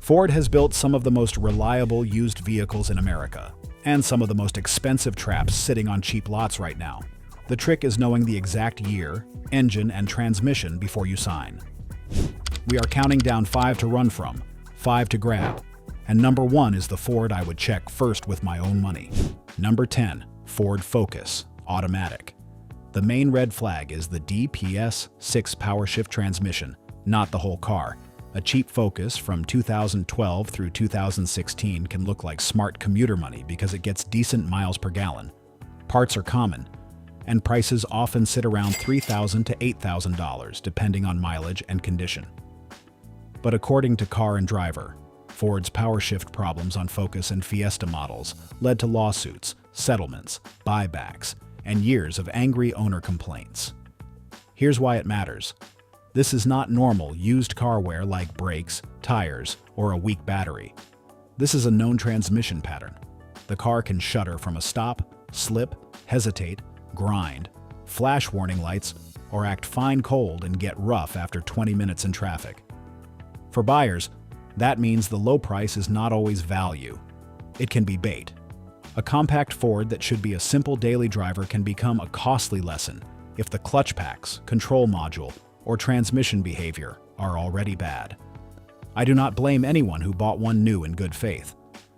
Ford has built some of the most reliable used vehicles in America, and some of the most expensive traps sitting on cheap lots right now. The trick is knowing the exact year, engine, and transmission before you sign. We are counting down 5 to run from, 5 to grab, and number 1 is the Ford I would check first with my own money. Number 10, Ford Focus, automatic. The main red flag is the DPS 6 power-shift transmission, not the whole car. A cheap Focus from 2012 through 2016 can look like smart commuter money because it gets decent miles per gallon. Parts are common, and prices often sit around $3,000 to $8,000 depending on mileage and condition. But according to Car and Driver, Ford's power shift problems on Focus and Fiesta models led to lawsuits, settlements, buybacks, and years of angry owner complaints. Here's why it matters. This is not normal used car wear like brakes, tires, or a weak battery. This is a known transmission pattern. The car can shudder from a stop, slip, hesitate, grind, flash warning lights, or act fine cold and get rough after 20 minutes in traffic. For buyers, that means the low price is not always value. It can be bait. A compact Ford that should be a simple daily driver can become a costly lesson if the clutch packs, control module, or transmission behavior are already bad. I do not blame anyone who bought one new in good faith.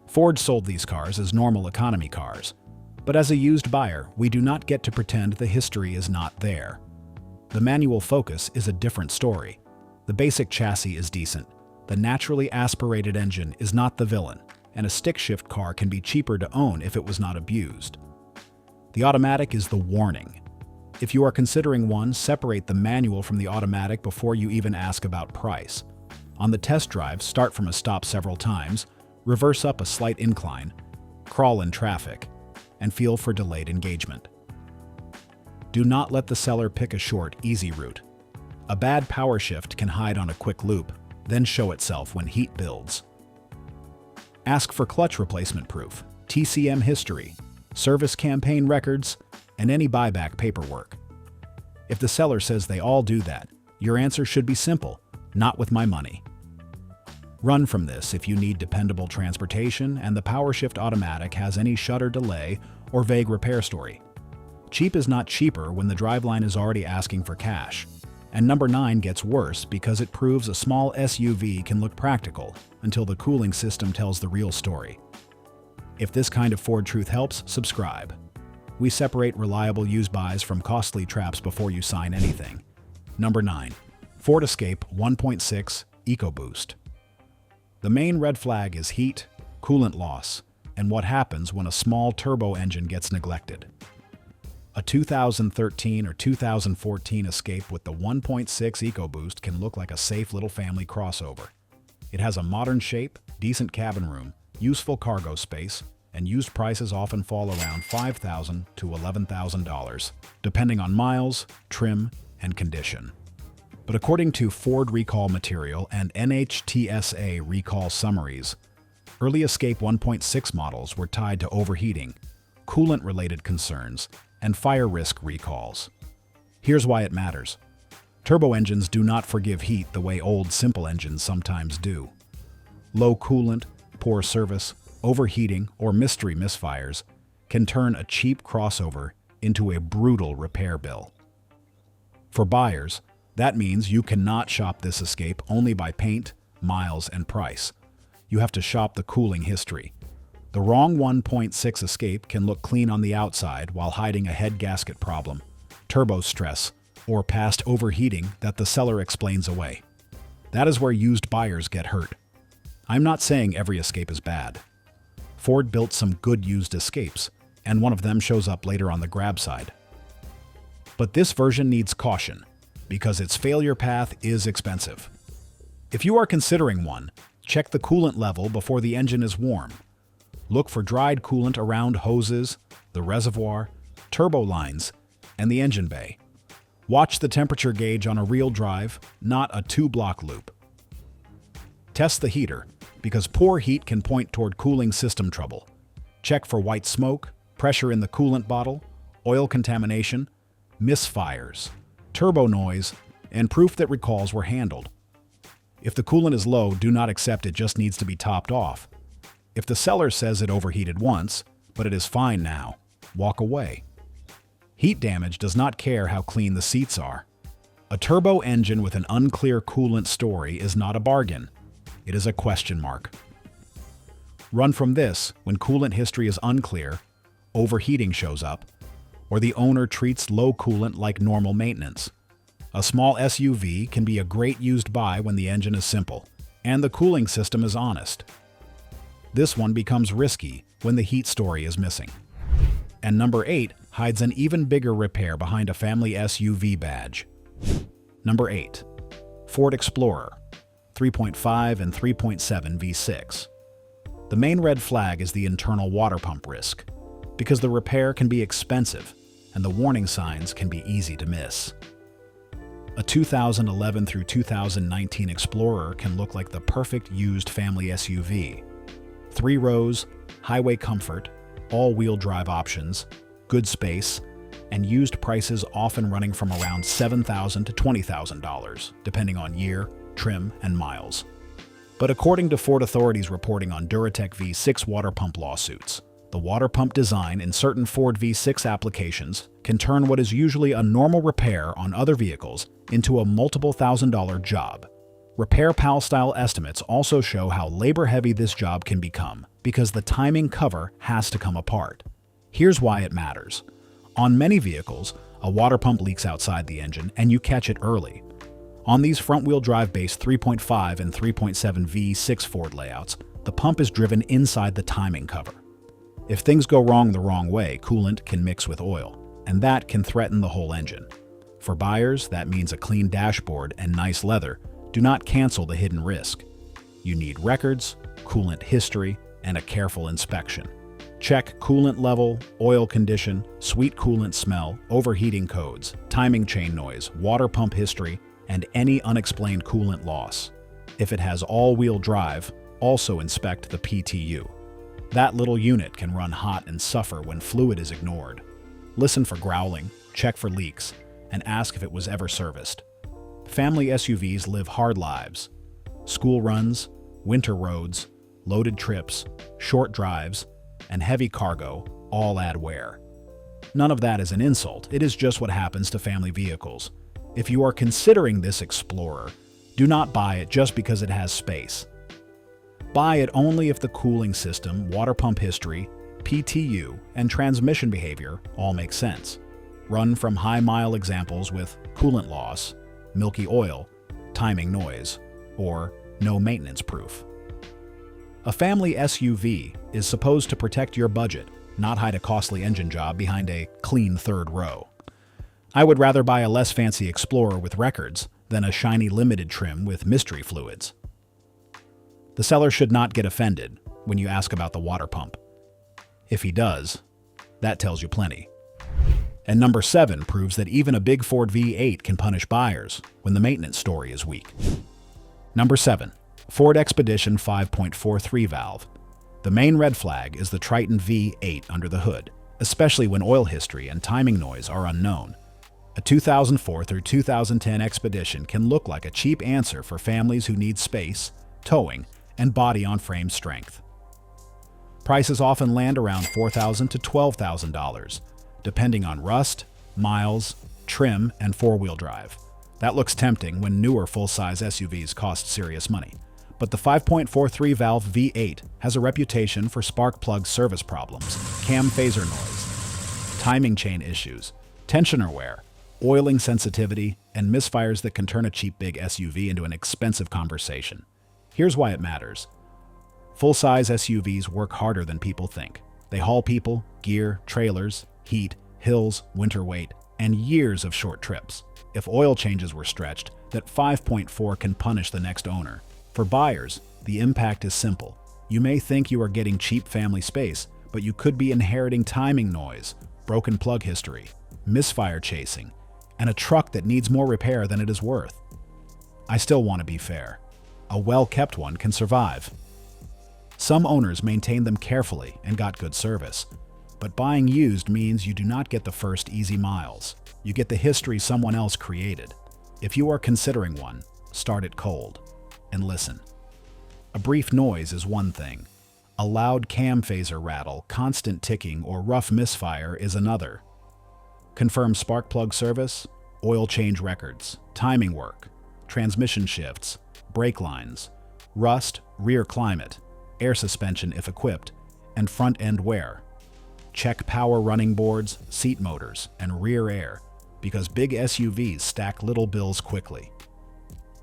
Ford sold these cars as normal economy cars. But as a used buyer, we do not get to pretend the history is not there. The manual Focus is a different story. The basic chassis is decent. The naturally aspirated engine is not the villain, and a stick-shift car can be cheaper to own if it was not abused. The automatic is the warning. If you are considering one, separate the manual from the automatic before you even ask about price. On the test drive, start from a stop several times, reverse up a slight incline, crawl in traffic, and feel for delayed engagement. Do not let the seller pick a short, easy route. A bad power shift can hide on a quick loop, then show itself when heat builds. Ask for clutch replacement proof, TCM history, service campaign records, and any buyback paperwork. If the seller says they all do that, your answer should be simple: not with my money. Run from this if you need dependable transportation and the PowerShift automatic has any shudder delay or vague repair story. Cheap is not cheaper when the driveline is already asking for cash. And number 9 gets worse because it proves a small SUV can look practical until the cooling system tells the real story. If this kind of Ford truth helps, subscribe. We separate reliable used buys from costly traps before you sign anything. Number 9. Ford Escape 1.6 EcoBoost. The main red flag is heat, coolant loss, and what happens when a small turbo engine gets neglected. A 2013 or 2014 Escape with the 1.6 EcoBoost can look like a safe little family crossover. It has a modern shape, decent cabin room, useful cargo space, and used prices often fall around $5,000 to $11,000, depending on miles, trim, and condition. But according to Ford recall material and NHTSA recall summaries, early Escape 1.6 models were tied to overheating, coolant-related concerns, and fire risk recalls. Here's why it matters. Turbo engines do not forgive heat the way old simple engines sometimes do. Low coolant, poor service, overheating, or mystery misfires can turn a cheap crossover into a brutal repair bill. For buyers, that means you cannot shop this Escape only by paint, miles, and price. You have to shop the cooling history. The wrong 1.6 Escape can look clean on the outside while hiding a head gasket problem, turbo stress, or past overheating that the seller explains away. That is where used buyers get hurt. I'm not saying every Escape is bad. Ford built some good used Escapes, and one of them shows up later on the grab side. But this version needs caution, because its failure path is expensive. If you are considering one, check the coolant level before the engine is warm. Look for dried coolant around hoses, the reservoir, turbo lines, and the engine bay. Watch the temperature gauge on a real drive, not a 2-block loop. Test the heater, because poor heat can point toward cooling system trouble. Check for white smoke, pressure in the coolant bottle, oil contamination, misfires, turbo noise, and proof that recalls were handled. If the coolant is low, do not accept it just needs to be topped off. If the seller says it overheated once, but it is fine now, walk away. Heat damage does not care how clean the seats are. A turbo engine with an unclear coolant story is not a bargain. It is a question mark. Run from this when coolant history is unclear, overheating shows up, or the owner treats low coolant like normal maintenance. A small SUV can be a great used buy when the engine is simple and the cooling system is honest. This one becomes risky when the heat story is missing. And number 8 hides an even bigger repair behind a family SUV badge. Number 8. Ford Explorer 3.5 and 3.7 V6. The main red flag is the internal water pump risk, because the repair can be expensive and the warning signs can be easy to miss. A 2011 through 2019 Explorer can look like the perfect used family SUV. 3 rows, highway comfort, all-wheel drive options, good space, and used prices often running from around $7,000 to $20,000, depending on year, trim, and miles. But according to Ford authorities reporting on Duratec V6 water pump lawsuits, the water pump design in certain Ford V6 applications can turn what is usually a normal repair on other vehicles into a multiple $1,000 job. Repair Pal style estimates also show how labor-heavy this job can become because the timing cover has to come apart. Here's why it matters. On many vehicles, a water pump leaks outside the engine and you catch it early. On these front-wheel drive-based 3.5 and 3.7 V6 Ford layouts, the pump is driven inside the timing cover. If things go wrong the wrong way, coolant can mix with oil, and that can threaten the whole engine. For buyers, that means a clean dashboard and nice leather. Do not cancel the hidden risk. You need records, coolant history, and a careful inspection. Check coolant level, oil condition, sweet coolant smell, overheating codes, timing chain noise, water pump history, and any unexplained coolant loss. If it has all-wheel drive, also inspect the PTU. That little unit can run hot and suffer when fluid is ignored. Listen for growling, check for leaks, and ask if it was ever serviced. Family SUVs live hard lives. School runs, winter roads, loaded trips, short drives, and heavy cargo all add wear. None of that is an insult, it is just what happens to family vehicles. If you are considering this Explorer, do not buy it just because it has space. Buy it only if the cooling system, water pump history, PTU, and transmission behavior all make sense. Run from high-mile examples with coolant loss, milky oil, timing noise, or no maintenance proof. A family SUV is supposed to protect your budget, not hide a costly engine job behind a clean third row. I would rather buy a less fancy Explorer with records than a shiny limited trim with mystery fluids. The seller should not get offended when you ask about the water pump. If he does, that tells you plenty. And number 7 proves that even a big Ford V8 can punish buyers when the maintenance story is weak. Number 7. Ford Expedition 5.43 valve. The main red flag is the Triton V8 under the hood, especially when oil history and timing noise are unknown. A 2004 through 2010 Expedition can look like a cheap answer for families who need space, towing, and body-on-frame strength. Prices often land around $4,000 to $12,000, depending on rust, miles, trim, and four-wheel drive. That looks tempting when newer full-size SUVs cost serious money. But the 5.43 valve V8 has a reputation for spark plug service problems, cam phaser noise, timing chain issues, tensioner wear, oiling sensitivity, and misfires that can turn a cheap big SUV into an expensive conversation. Here's why it matters. Full-size SUVs work harder than people think. They haul people, gear, trailers, heat, hills, winter weight, and years of short trips. If oil changes were stretched, that 5.4 can punish the next owner. For buyers, the impact is simple. You may think you are getting cheap family space, but you could be inheriting timing noise, broken plug history, misfire chasing, and a truck that needs more repair than it is worth. I still want to be fair. A well-kept one can survive. Some owners maintain them carefully and got good service, but buying used means you do not get the first easy miles. You get the history someone else created. If you are considering one, start it cold. and listen. A brief noise is one thing. A loud cam phaser rattle, constant ticking, or rough misfire is another. Confirm spark plug service, oil change records, timing work, transmission shifts, brake lines, rust, rear climate, air suspension if equipped, and front end wear. Check power running boards, seat motors, and rear air, because big SUVs stack little bills quickly.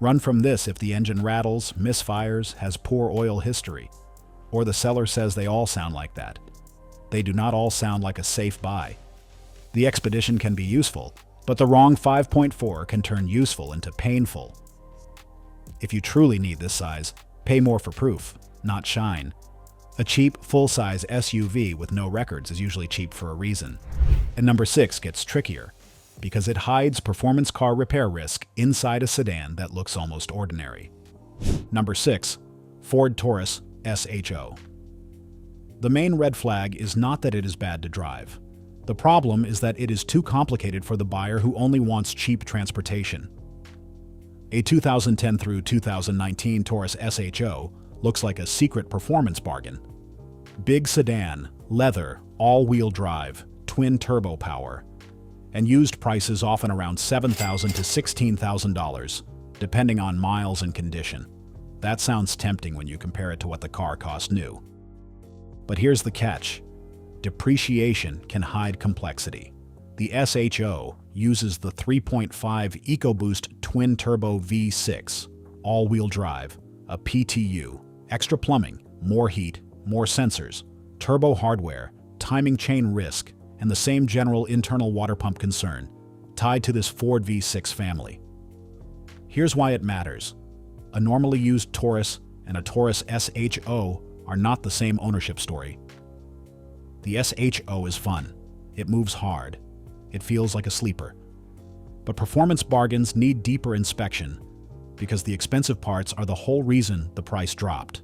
Run from this if the engine rattles, misfires, has poor oil history, or the seller says they all sound like that. They do not all sound like a safe buy. The Expedition can be useful, but the wrong 5.4 can turn useful into painful. If you truly need this size, pay more for proof, not shine. A cheap, full-size SUV with no records is usually cheap for a reason. And number 6 gets trickier, because it hides performance car repair risk inside a sedan that looks almost ordinary. Number 6. Ford Taurus SHO. The main red flag is not that it is bad to drive. The problem is that it is too complicated for the buyer who only wants cheap transportation. A 2010 through 2019 Taurus SHO looks like a secret performance bargain. Big sedan, leather, all-wheel drive, twin turbo power, and used prices often around $7,000 to $16,000, depending on miles and condition. That sounds tempting when you compare it to what the car cost new. But here's the catch. Depreciation can hide complexity. The SHO uses the 3.5 EcoBoost twin-turbo V6, all-wheel drive, a PTU, extra plumbing, more heat, more sensors, turbo hardware, timing chain risk, and the same general internal water pump concern, tied to this Ford V6 family. Here's why it matters. A normally used Taurus and a Taurus SHO are not the same ownership story. The SHO is fun. It moves hard. It feels like a sleeper. But performance bargains need deeper inspection, because the expensive parts are the whole reason the price dropped.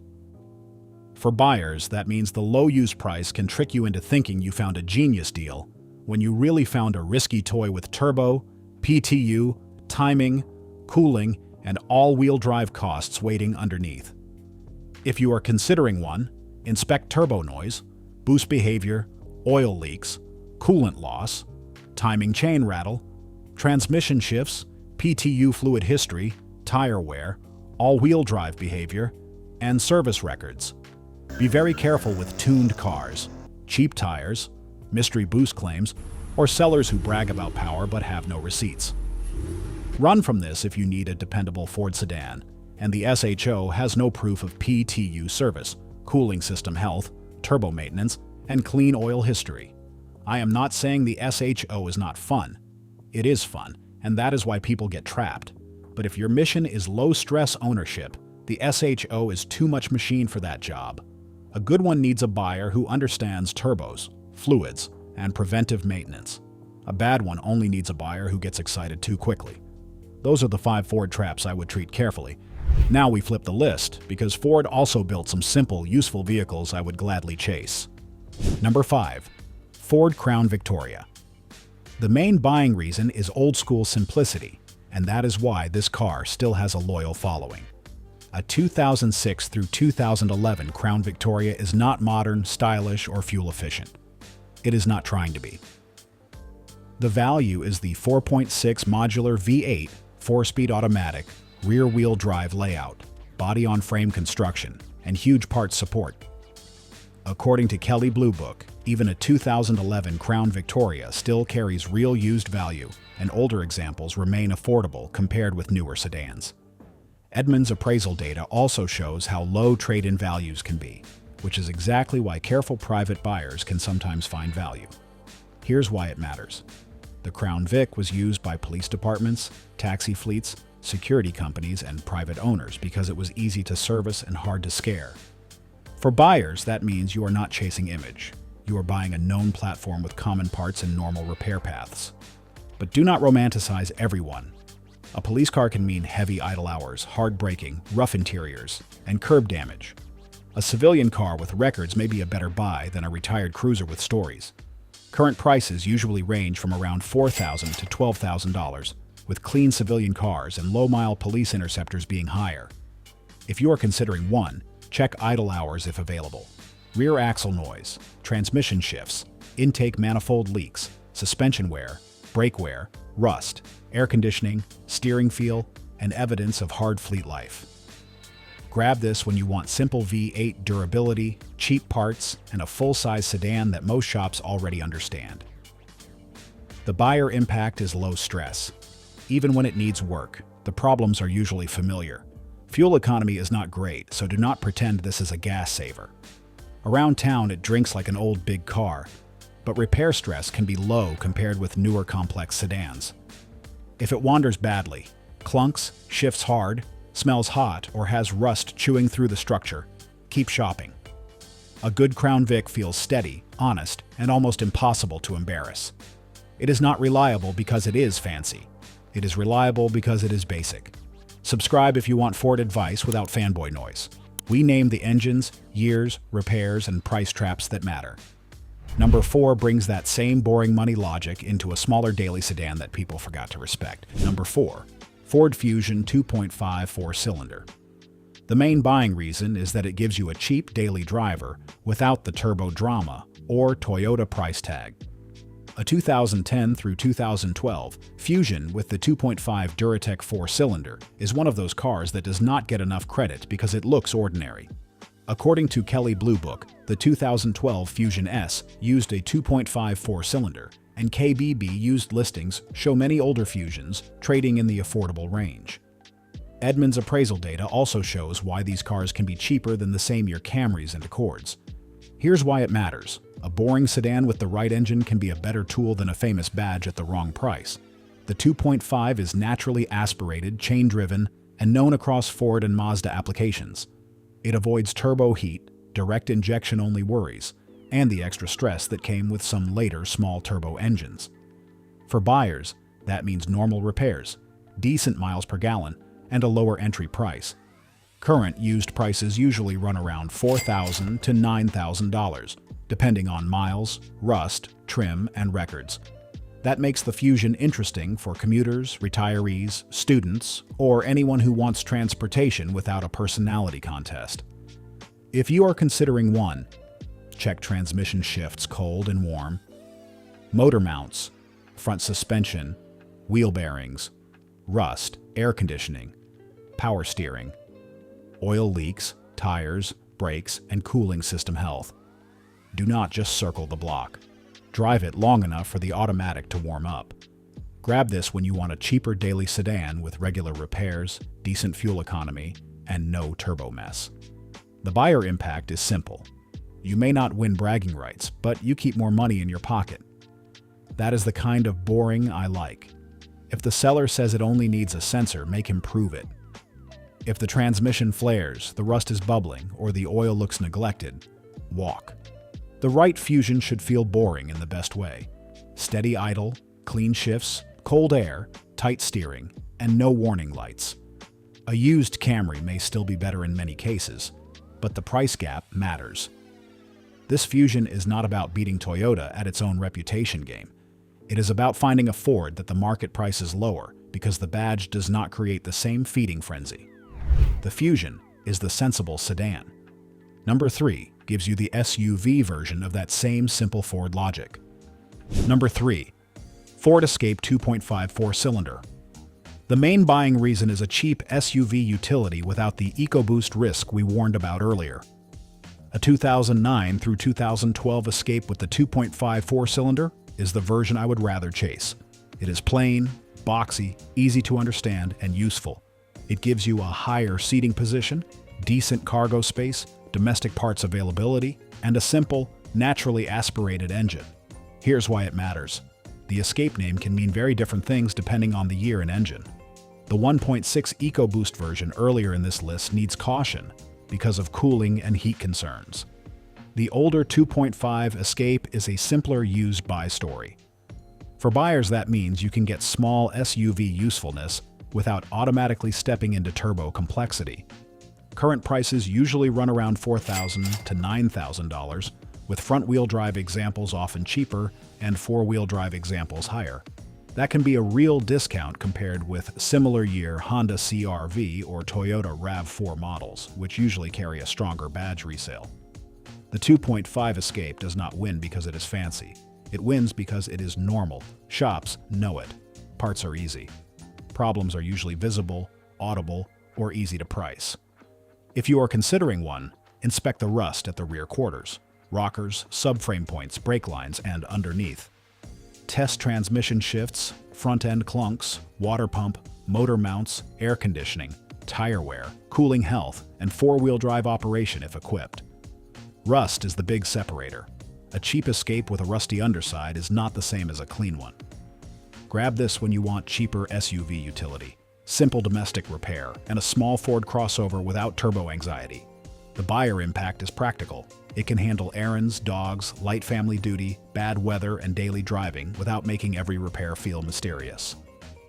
For buyers, that means the low used price can trick you into thinking you found a genius deal when you really found a risky toy with turbo, PTU, timing, cooling, and all-wheel drive costs waiting underneath. If you are considering one, inspect turbo noise, boost behavior, oil leaks, coolant loss, timing chain rattle, transmission shifts, PTU fluid history, tire wear, all-wheel drive behavior, and service records. Be very careful with tuned cars, cheap tires, mystery boost claims, or sellers who brag about power but have no receipts. Run from this if you need a dependable Ford sedan, and the SHO has no proof of PTU service, cooling system health, turbo maintenance, and clean oil history. I am not saying the SHO is not fun. It is fun, and that is why people get trapped. But if your mission is low-stress ownership, the SHO is too much machine for that job. A good one needs a buyer who understands turbos, fluids, and preventive maintenance. A bad one only needs a buyer who gets excited too quickly. Those are the 5 Ford traps I would treat carefully. Now we flip the list, because Ford also built some simple, useful vehicles I would gladly chase. Number 5. Ford Crown Victoria. The main buying reason is old-school simplicity, and that is why this car still has a loyal following. A 2006 through 2011 Crown Victoria is not modern, stylish, or fuel-efficient. It is not trying to be. The value is the 4.6 modular V8, 4-speed automatic, rear-wheel drive layout, body-on-frame construction, and huge parts support. According to Kelley Blue Book, even a 2011 Crown Victoria still carries real used value, and older examples remain affordable compared with newer sedans. Edmunds appraisal data also shows how low trade-in values can be, which is exactly why careful private buyers can sometimes find value. Here's why it matters. The Crown Vic was used by police departments, taxi fleets, security companies, and private owners because it was easy to service and hard to scare. For buyers, that means you are not chasing image. You are buying a known platform with common parts and normal repair paths. But do not romanticize everyone. A police car can mean heavy idle hours, hard braking, rough interiors, and curb damage. A civilian car with records may be a better buy than a retired cruiser with stories. Current prices usually range from around $4,000 to $12,000, with clean civilian cars and low-mile police interceptors being higher. If you are considering one, check idle hours if available. Rear axle noise, transmission shifts, intake manifold leaks, suspension wear, brake wear, rust, air conditioning, steering feel, and evidence of hard fleet life. Grab this when you want simple V8 durability, cheap parts, and a full-size sedan that most shops already understand. The buyer impact is low stress. Even when it needs work, the problems are usually familiar. Fuel economy is not great, so do not pretend this is a gas saver. Around town, it drinks like an old big car, but repair stress can be low compared with newer complex sedans. If it wanders badly, clunks, shifts hard, smells hot, or has rust chewing through the structure, keep shopping. A good Crown Vic feels steady, honest, and almost impossible to embarrass. It is not reliable because it is fancy. It is reliable because it is basic. Subscribe if you want Ford advice without fanboy noise. We name the engines, years, repairs, and price traps that matter. Number 4 brings that same boring money logic into a smaller daily sedan that people forgot to respect. Number 4. Ford Fusion 2.5 4-cylinder. The main buying reason is that it gives you a cheap daily driver without the turbo drama or Toyota price tag. A 2010 through 2012 Fusion with the 2.5 Duratec 4-cylinder is one of those cars that does not get enough credit because it looks ordinary. According to Kelley Blue Book, the 2012 Fusion S used a 2.5 4-cylinder, and KBB used listings show many older Fusions trading in the affordable range. Edmunds appraisal data also shows why these cars can be cheaper than the same-year Camrys and Accords. Here's why it matters. A boring sedan with the right engine can be a better tool than a famous badge at the wrong price. The 2.5 is naturally aspirated, chain-driven, and known across Ford and Mazda applications. It avoids turbo heat, direct injection-only worries, and the extra stress that came with some later small turbo engines. For buyers, that means normal repairs, decent miles per gallon, and a lower entry price. Current used prices usually run around $4,000 to $9,000, depending on miles, rust, trim, and records. That makes the Fusion interesting for commuters, retirees, students, or anyone who wants transportation without a personality contest. If you are considering one, check transmission shifts cold and warm, motor mounts, front suspension, wheel bearings, rust, air conditioning, power steering, oil leaks, tires, brakes, and cooling system health. Do not just circle the block. Drive it long enough for the automatic to warm up. Grab this when you want a cheaper daily sedan with regular repairs, decent fuel economy, and no turbo mess. The buyer impact is simple. You may not win bragging rights, but you keep more money in your pocket. That is the kind of boring I like. If the seller says it only needs a sensor, make him prove it. If the transmission flares, the rust is bubbling, or the oil looks neglected, walk. The right Fusion should feel boring in the best way. Steady idle, clean shifts, cold air, tight steering, and no warning lights. A used Camry may still be better in many cases, but the price gap matters. This Fusion is not about beating Toyota at its own reputation game. It is about finding a Ford that the market price is lower because the badge does not create the same feeding frenzy. The Fusion is the sensible sedan. Number 3 gives you the SUV version of that same simple Ford logic. Number 3. Ford Escape 2.5 4-cylinder. The main buying reason is a cheap SUV utility without the EcoBoost risk we warned about earlier. A 2009 through 2012 Escape with the 2.5 4-cylinder is the version I would rather chase. It is plain, boxy, easy to understand, and useful. It gives you a higher seating position, decent cargo space, domestic parts availability, and a simple, naturally aspirated engine. Here's why it matters. The Escape name can mean very different things depending on the year and engine. The 1.6 EcoBoost version earlier in this list needs caution because of cooling and heat concerns. The older 2.5 Escape is a simpler used buy story. For buyers, that means you can get small SUV usefulness without automatically stepping into turbo complexity. Current prices usually run around $4,000 to $9,000, with front-wheel drive examples often cheaper and four-wheel drive examples higher. That can be a real discount compared with similar year Honda CR-V or Toyota RAV4 models, which usually carry a stronger badge resale. The 2.5 Escape does not win because it is fancy. It wins because it is normal. Shops know it. Parts are easy. Problems are usually visible, audible, or easy to price. If you are considering one, inspect the rust at the rear quarters, rockers, subframe points, brake lines, and underneath. Test transmission shifts, front-end clunks, water pump, motor mounts, air conditioning, tire wear, cooling health, and four-wheel drive operation if equipped. Rust is the big separator. A cheap Escape with a rusty underside is not the same as a clean one. Grab this when you want cheaper SUV utility, simple domestic repair, and a small Ford crossover without turbo anxiety. The buyer impact is practical. It can handle errands, dogs, light family duty, bad weather, and daily driving without making every repair feel mysterious.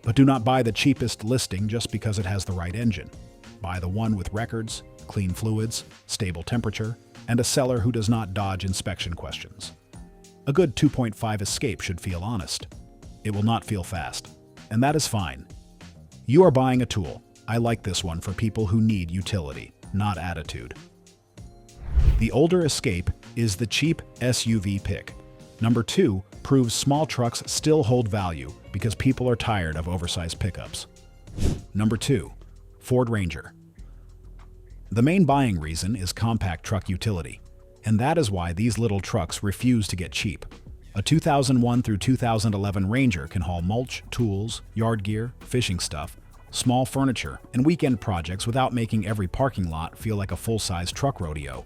But do not buy the cheapest listing just because it has the right engine. Buy the one with records, clean fluids, stable temperature, and a seller who does not dodge inspection questions. A good 2.5 Escape should feel honest. It will not feel fast, and that is fine. You are buying a tool. I like this one for people who need utility, not attitude. The older Escape is the cheap SUV pick. Number 2 proves small trucks still hold value because people are tired of oversized pickups. Number 2, Ford Ranger. The main buying reason is compact truck utility, and that is why these little trucks refuse to get cheap. A 2001 through 2011 Ranger can haul mulch, tools, yard gear, fishing stuff, small furniture, and weekend projects without making every parking lot feel like a full-size truck rodeo.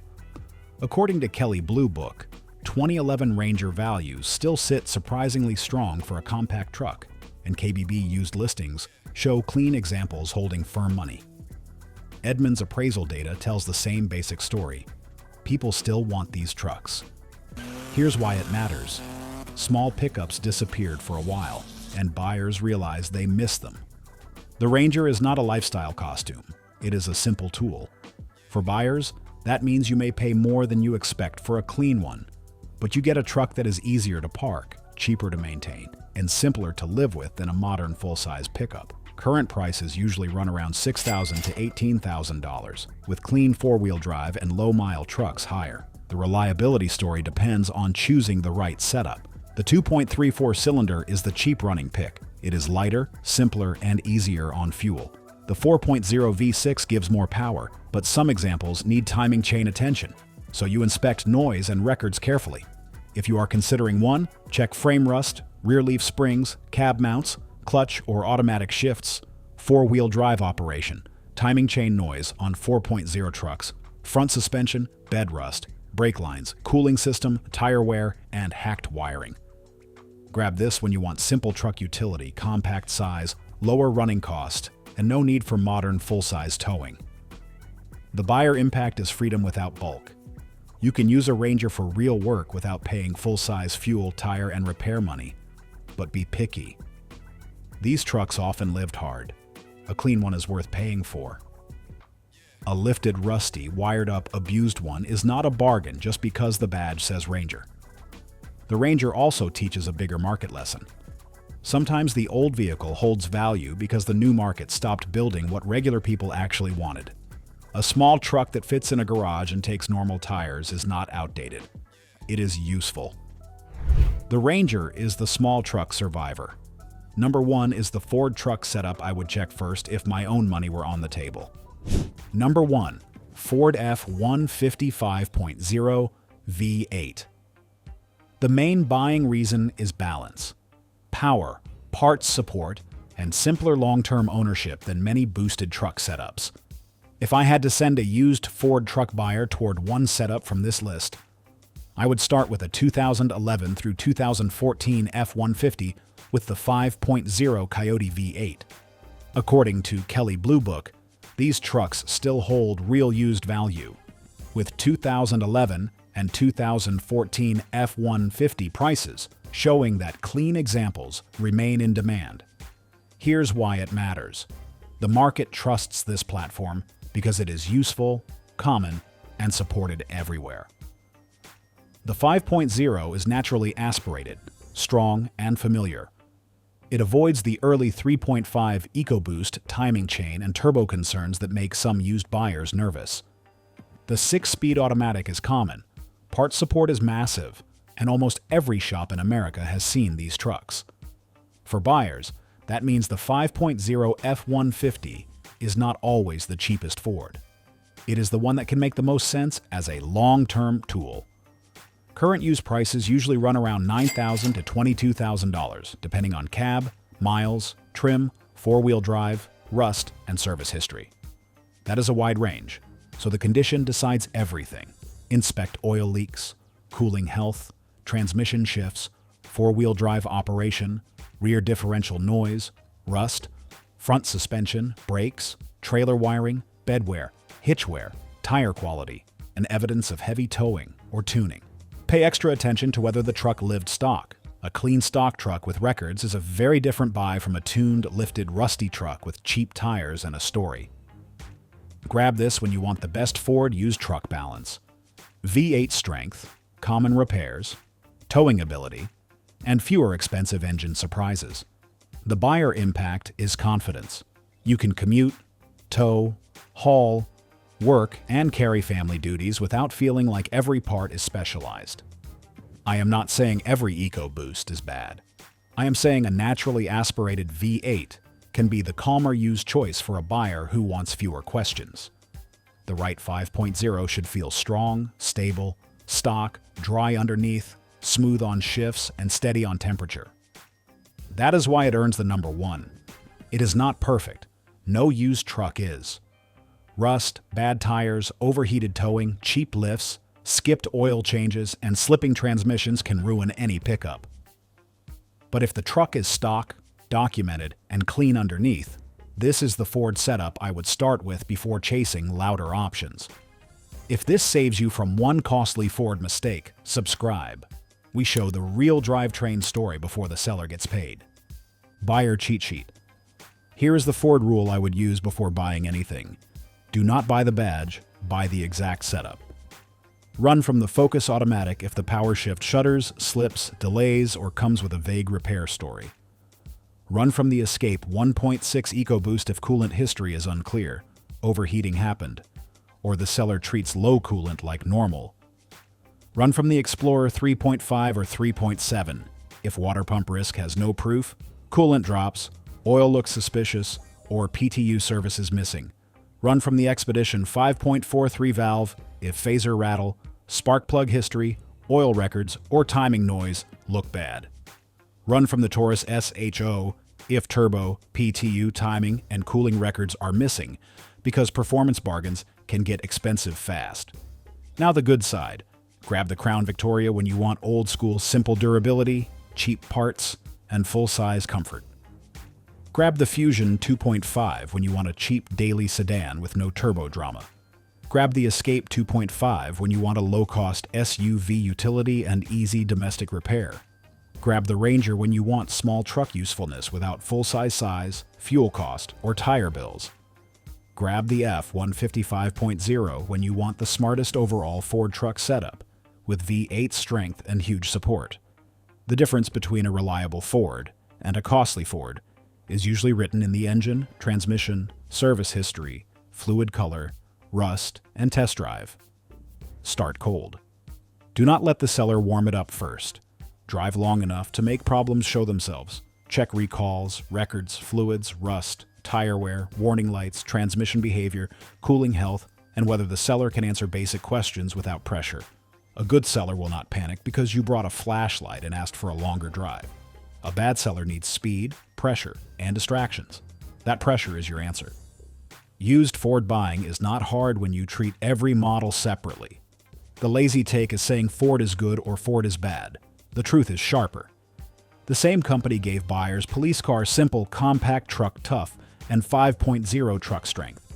According to Kelley Blue Book, 2011 Ranger values still sit surprisingly strong for a compact truck, and KBB used listings show clean examples holding firm money. Edmunds appraisal data tells the same basic story. People still want these trucks. Here's why it matters. Small pickups disappeared for a while, and buyers realized they missed them. The Ranger is not a lifestyle costume. It is a simple tool. For buyers, that means you may pay more than you expect for a clean one, but you get a truck that is easier to park, cheaper to maintain, and simpler to live with than a modern full-size pickup. Current prices usually run around $6,000 to $18,000, with clean four-wheel drive and low-mile trucks higher. The reliability story depends on choosing the right setup. The 2.34-cylinder is the cheap running pick. It is lighter, simpler, and easier on fuel. The 4.0 V6 gives more power, but some examples need timing chain attention, so you inspect noise and records carefully. If you are considering one, check frame rust, rear leaf springs, cab mounts, clutch or automatic shifts, four-wheel drive operation, timing chain noise on 4.0 trucks, front suspension, bed rust, brake lines, cooling system, tire wear, and hacked wiring. Grab this when you want simple truck utility, compact size, lower running cost, and no need for modern full-size towing. The buyer impact is freedom without bulk. You can use a Ranger for real work without paying full-size fuel, tire, and repair money, but be picky. These trucks often lived hard. A clean one is worth paying for. A lifted, rusty, wired-up, abused one is not a bargain just because the badge says Ranger. The Ranger also teaches a bigger market lesson. Sometimes the old vehicle holds value because the new market stopped building what regular people actually wanted. A small truck that fits in a garage and takes normal tires is not outdated. It is useful. The Ranger is the small truck survivor. Number 1 is the Ford truck setup I would check first if my own money were on the table. Number 1, Ford F-155.0 V8. The main buying reason is balance, power, parts support, and simpler long-term ownership than many boosted truck setups. If I had to send a used Ford truck buyer toward one setup from this list, I would start with a 2011 through 2014 F-150 with the 5.0 Coyote V8. According to Kelley Blue Book, these trucks still hold real used value, with 2011 and 2014 F-150 prices showing that clean examples remain in demand. Here's why it matters. The market trusts this platform because it is useful, common, and supported everywhere. The 5.0 is naturally aspirated, strong, and familiar. It avoids the early 3.5 EcoBoost timing chain and turbo concerns that make some used buyers nervous. The 6-speed automatic is common, part support is massive, and almost every shop in America has seen these trucks. For buyers, that means the 5.0 F-150 is not always the cheapest Ford. It is the one that can make the most sense as a long-term tool. Current used prices usually run around $9,000 to $22,000, depending on cab, miles, trim, four-wheel drive, rust, and service history. That is a wide range, so the condition decides everything. Inspect oil leaks, cooling health, transmission shifts, four-wheel drive operation, rear differential noise, rust, front suspension, brakes, trailer wiring, bedwear, hitchwear, tire quality, and evidence of heavy towing or tuning. Pay extra attention to whether the truck lived stock. A clean stock truck with records is a very different buy from a tuned, lifted, rusty truck with cheap tires and a story. Grab this when you want the best Ford used truck balance. V8 strength, common repairs, towing ability, and fewer expensive engine surprises. The buyer impact is confidence. You can commute, tow, haul, work, and carry family duties without feeling like every part is specialized. I am not saying every EcoBoost is bad. I am saying a naturally aspirated V8 can be the calmer used choice for a buyer who wants fewer questions. The right 5.0 should feel strong, stable, stock, dry underneath, smooth on shifts, and steady on temperature. That is why it earns the number 1. It is not perfect. No used truck is. Rust, bad tires, overheated towing, cheap lifts, skipped oil changes, and slipping transmissions can ruin any pickup. But if the truck is stock, documented, and clean underneath, this is the Ford setup I would start with before chasing louder options. If this saves you from one costly Ford mistake, subscribe. We show the real drivetrain story before the seller gets paid. Buyer cheat sheet. Here is the Ford rule I would use before buying anything. Do not buy the badge, buy the exact setup. Run from the Focus Automatic if the power shift shudders, slips, delays, or comes with a vague repair story. Run from the Escape 1.6 EcoBoost if coolant history is unclear, overheating happened, or the seller treats low coolant like normal. Run from the Explorer 3.5 or 3.7 if water pump risk has no proof, coolant drops, oil looks suspicious, or PTU service is missing. Run from the Expedition 5.43 valve if phaser rattle, spark plug history, oil records, or timing noise look bad. Run from the Taurus SHO if turbo, PTU timing, and cooling records are missing, because performance bargains can get expensive fast. Now the good side. Grab the Crown Victoria when you want old-school simple durability, cheap parts, and full-size comfort. Grab the Fusion 2.5 when you want a cheap daily sedan with no turbo drama. Grab the Escape 2.5 when you want a low-cost SUV utility and easy domestic repair. Grab the Ranger when you want small truck usefulness without full-size size, fuel cost, or tire bills. Grab the F-150 5.0 when you want the smartest overall Ford truck setup, with V8 strength and huge support. The difference between a reliable Ford and a costly Ford is usually written in the engine, transmission, service history, fluid color, rust, and test drive. Start cold. Do not let the seller warm it up first. Drive long enough to make problems show themselves. Check recalls, records, fluids, rust, tire wear, warning lights, transmission behavior, cooling health, and whether the seller can answer basic questions without pressure. A good seller will not panic because you brought a flashlight and asked for a longer drive. A bad seller needs speed, pressure, and distractions. That pressure is your answer. Used Ford buying is not hard when you treat every model separately. The lazy take is saying Ford is good or Ford is bad. The truth is sharper. The same company gave buyers police car simple, compact truck tough, and 5.0 truck strength.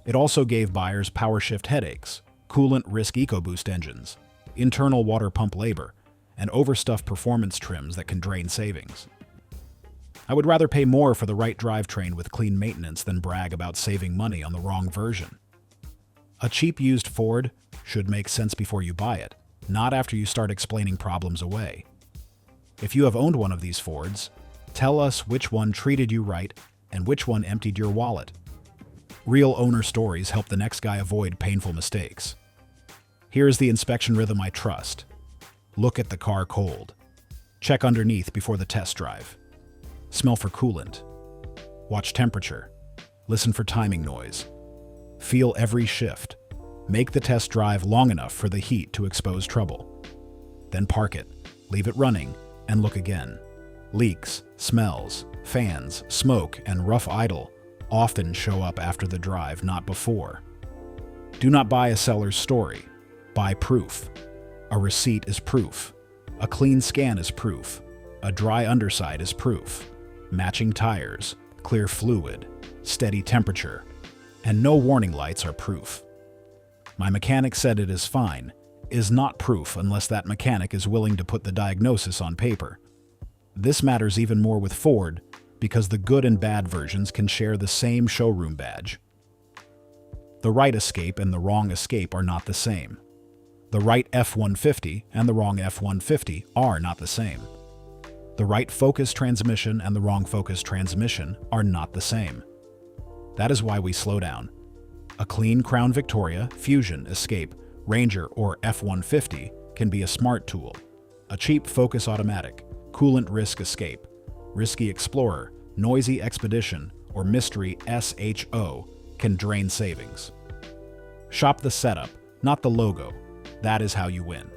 It also gave buyers power shift headaches, coolant risk EcoBoost engines, internal water pump labor, and overstuffed performance trims that can drain savings. I would rather pay more for the right drivetrain with clean maintenance than brag about saving money on the wrong version. A cheap used Ford should make sense before you buy it, not after you start explaining problems away. If you have owned one of these Fords, Tell us which one treated you right and which one emptied your wallet. Real owner stories help the next guy avoid painful mistakes. Here's the inspection rhythm I trust. Look at the car cold. Check underneath before the test drive. Smell for coolant. Watch temperature. Listen for timing noise. Feel every shift. Make the test drive long enough for the heat to expose trouble. Then park it, leave it running, and look again. Leaks, smells, fans, smoke, and rough idle often show up after the drive, not before. Do not buy a seller's story. Buy proof. A receipt is proof. A clean scan is proof. A dry underside is proof. Matching tires, clear fluid, steady temperature, and no warning lights are proof. My mechanic said it is fine is not proof unless that mechanic is willing to put the diagnosis on paper. This matters even more with Ford because the good and bad versions can share the same showroom badge. The right Escape and the wrong Escape are not the same. The right F-150 and the wrong F-150 are not the same. The right Focus transmission and the wrong Focus transmission are not the same. That is why we slow down. A clean Crown Victoria, Fusion, Escape, Ranger, or F-150 can be a smart tool. A cheap Focus Automatic, coolant risk Escape, risky Explorer, noisy Expedition, or mystery SHO can drain savings. Shop the setup, not the logo. That is how you win.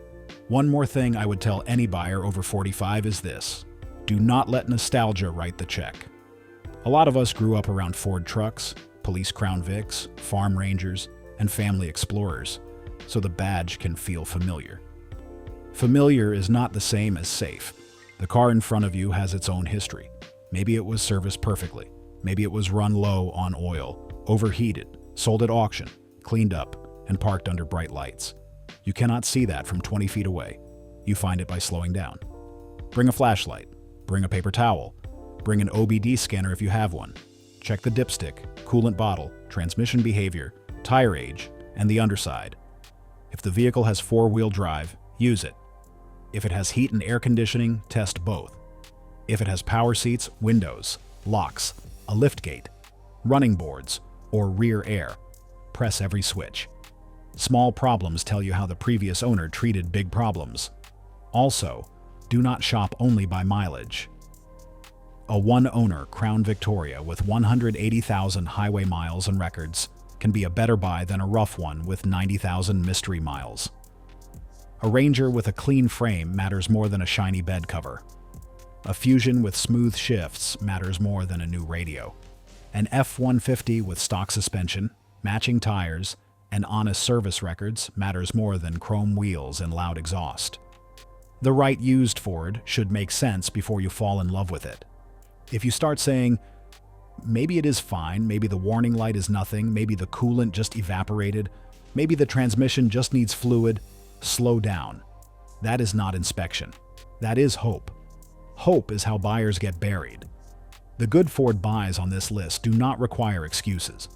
One more thing I would tell any buyer over 45 is this: do not let nostalgia write the check. A lot of us grew up around Ford trucks, police Crown Vics, farm Rangers, and family Explorers, so the badge can feel familiar. Familiar is not the same as safe. The car in front of you has its own history. Maybe it was serviced perfectly. Maybe it was run low on oil, overheated, sold at auction, cleaned up, and parked under bright lights. You cannot see that from 20 feet away. You find it by slowing down. Bring a flashlight. Bring a paper towel. Bring an OBD scanner if you have one. Check the dipstick, coolant bottle, transmission behavior, tire age, and the underside. If the vehicle has four-wheel drive, use it. If it has heat and air conditioning, test both. If it has power seats, windows, locks, a liftgate, running boards, or rear air, press every switch. Small problems tell you how the previous owner treated big problems. Also, do not shop only by mileage. A one-owner Crown Victoria with 180,000 highway miles and records can be a better buy than a rough one with 90,000 mystery miles. A Ranger with a clean frame matters more than a shiny bed cover. A Fusion with smooth shifts matters more than a new radio. An F-150 with stock suspension, matching tires, and honest service records matters more than chrome wheels and loud exhaust. The right used Ford should make sense before you fall in love with it. If you start saying, maybe it is fine, maybe the warning light is nothing, maybe the coolant just evaporated, maybe the transmission just needs fluid, slow down. That is not inspection. That is hope. Hope is how buyers get buried. The good Ford buys on this list do not require excuses.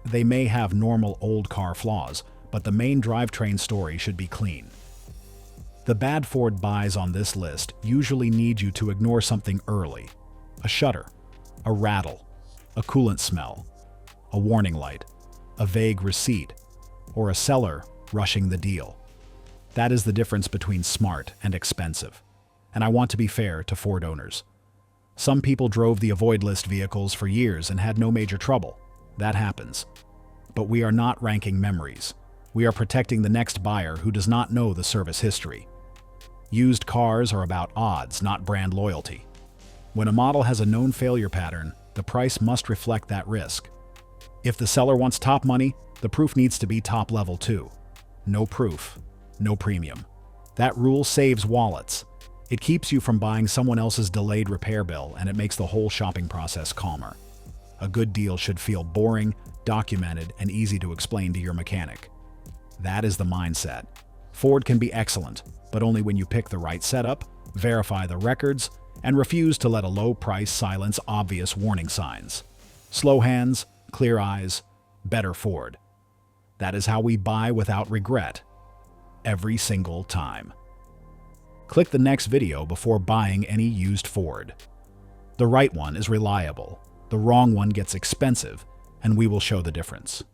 They may have normal old car flaws, but the main drivetrain story should be clean. The bad Ford buys on this list usually need you to ignore something early. A shudder, a rattle, a coolant smell, a warning light, a vague receipt, or a seller rushing the deal. That is the difference between smart and expensive. And I want to be fair to Ford owners. Some people drove the avoid list vehicles for years and had no major trouble. That happens. But we are not ranking memories. We are protecting the next buyer who does not know the service history. Used cars are about odds, not brand loyalty. When a model has a known failure pattern, the price must reflect that risk. If the seller wants top money, the proof needs to be top level too. No proof, no premium. That rule saves wallets. It keeps you from buying someone else's delayed repair bill, and it makes the whole shopping process calmer. A good deal should feel boring, documented, and easy to explain to your mechanic. That is the mindset. Ford can be excellent, but only when you pick the right setup, verify the records, and refuse to let a low price silence obvious warning signs. Slow hands, clear eyes, better Ford. That is how we buy without regret. Every single time. Click the next video before buying any used Ford. The right one is reliable, the wrong one gets expensive, and we will show the difference.